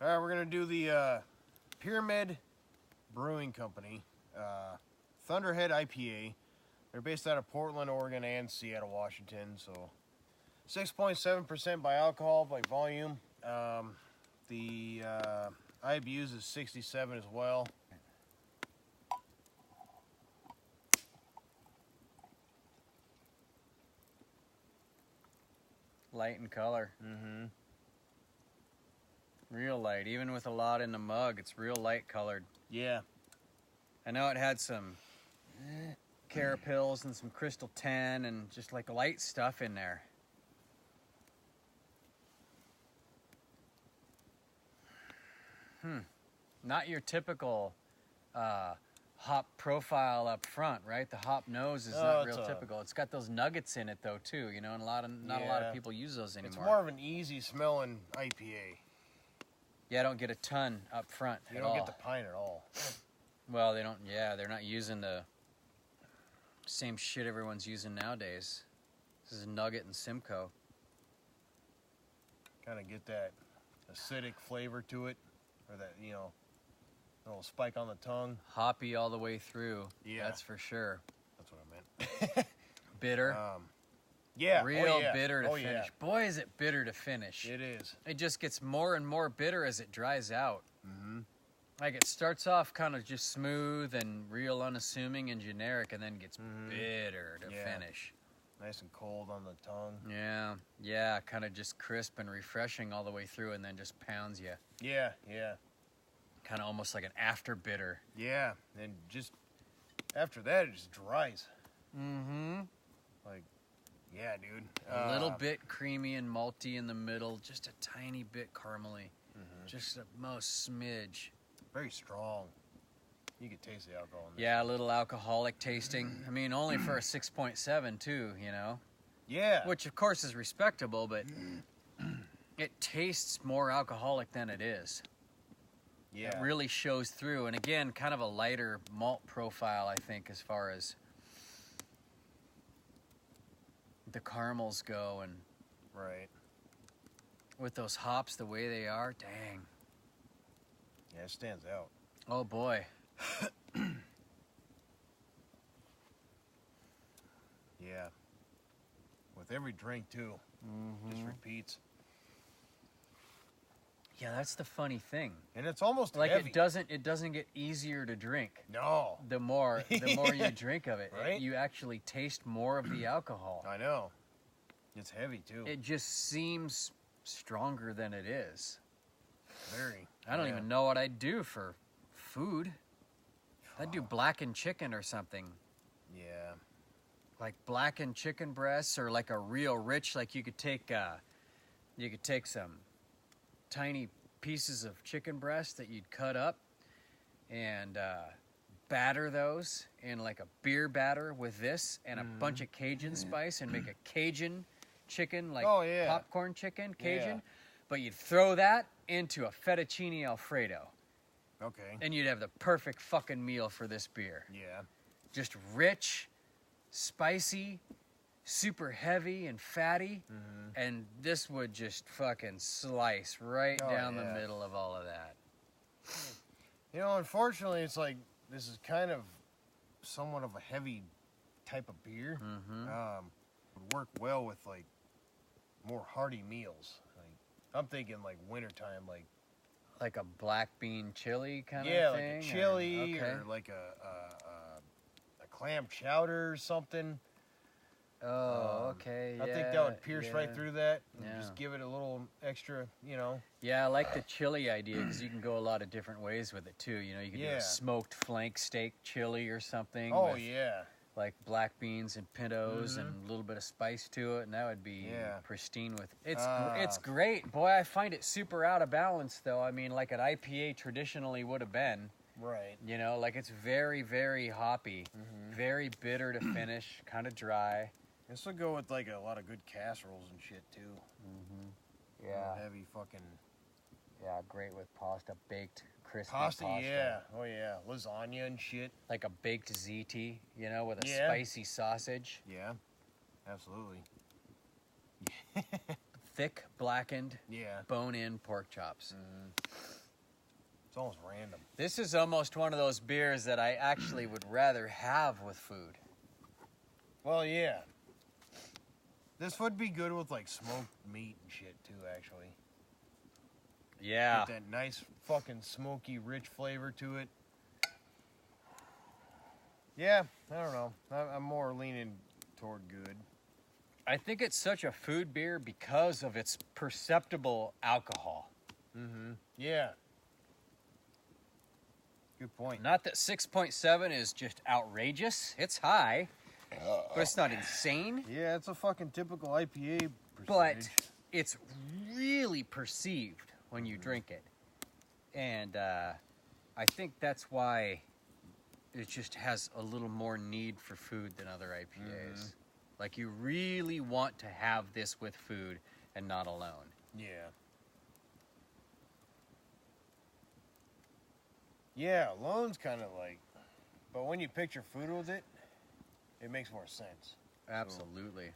All right, we're gonna do the Pyramid Brewing Company Thunderhead IPA. They're based out of Portland, Oregon, and Seattle, Washington. So 6.7% by alcohol by volume. The IBUs is 67 as well. Light in color. Mm-hmm. Real light. Even with a lot in the mug, it's real light colored. Yeah. I know it had some carapils and some crystal 10 and just like light stuff in there. Not your typical hop profile up front, right? The hop nose is not real typical. It's got those nuggets in it though too, you know, and not a lot of people use those anymore. It's more of an easy smelling IPA. Yeah, I don't get a ton up front You don't get the pine at all. Well, they don't, yeah, they're not using the same shit everyone's using nowadays. This is Nugget and Simcoe. Kind of get that acidic flavor to it, or that, you know, little spike on the tongue. Hoppy all the way through. Yeah. That's for sure. That's what I meant. Bitter. Yeah. Real bitter to finish. Yeah. Boy, is it bitter to finish. It is. It just gets more and more bitter as it dries out. Mm-hmm. Like it starts off kind of just smooth and real unassuming and generic, and then gets bitter to finish. Nice and cold on the tongue. Yeah, kind of just crisp and refreshing all the way through, and then just pounds you. Yeah. Kind of almost like an after bitter. Yeah, and just after that, it just dries. Mm-hmm. Like, yeah, dude. A little bit creamy and malty in the middle, just a tiny bit caramely. Just the most smidge. Very strong. You can taste the alcohol in this. Yeah, a little alcoholic tasting. I mean, only for a 6.7 too, you know? Yeah. Which, of course, is respectable, but it tastes more alcoholic than it is. Yeah. It really shows through. And again, kind of a lighter malt profile, I think, as far as the caramels go. And right. with those hops the way they are, dang. Yeah, it stands out. Oh, boy. Yeah. With every drink, too. Just repeats. Yeah, that's the funny thing. And it's almost like heavy. It doesn't get easier to drink. No. The more you drink of it, right? You actually taste more of the alcohol. I know. It's heavy too. It just seems stronger than it is. Very. I don't even know what I'd do for food. I'd do blackened chicken or something. Yeah. Like blackened chicken breasts, or like a real rich, like you could take some tiny pieces of chicken breast that you'd cut up and batter those in like a beer batter with this and a bunch of Cajun spice and make a Cajun chicken, like popcorn chicken, Cajun. Yeah. But you'd throw that into a fettuccine Alfredo. Okay. And you'd have the perfect fucking meal for this beer. Yeah. Just rich, spicy, super heavy and fatty, and this would just fucking slice right down the middle of all of that. You know, unfortunately, it's like this is kind of somewhat of a heavy type of beer. Would work well with like more hearty meals. Like I'm thinking like wintertime, like a black bean chili kind of thing. Yeah, like a chili or like a clam chowder or something. Oh, okay. I think that would pierce right through that and just give it a little extra, you know. Yeah, I like the chili idea because you can go a lot of different ways with it too. You know, you can do a smoked flank steak chili or something. Oh, with, like black beans and pintos and a little bit of spice to it, and that would be pristine with it. It's great. Boy, I find it super out of balance though. I mean, like an IPA traditionally would have been. Right. You know, like it's very, very hoppy, very bitter to finish, kind of dry. This would go with like a lot of good casseroles and shit too. Yeah. Heavy fucking. Yeah, great with pasta, baked, crispy pasta. Yeah. Oh yeah, lasagna and shit. Like a baked ziti, you know, with a spicy sausage. Yeah, absolutely. thick, blackened, Yeah. bone-in pork chops. It's almost random. This is almost one of those beers that I actually would rather have with food. Well, yeah. This would be good with like smoked meat and shit too, actually. Yeah. Get that nice fucking smoky, rich flavor to it. Yeah, I don't know. I'm more leaning toward good. I think it's such a food beer because of its perceptible alcohol. Yeah. Good point. Not that 6.7 is just outrageous. It's high, but it's not insane. Yeah, it's a fucking typical IPA But percentage. it's really perceived when you drink it. And I think that's why it just has a little more need for food than other IPAs. Like, you really want to have this with food and not alone. Yeah. Yeah, alone's kind of like, but when you picture food with it, it makes more sense. Absolutely.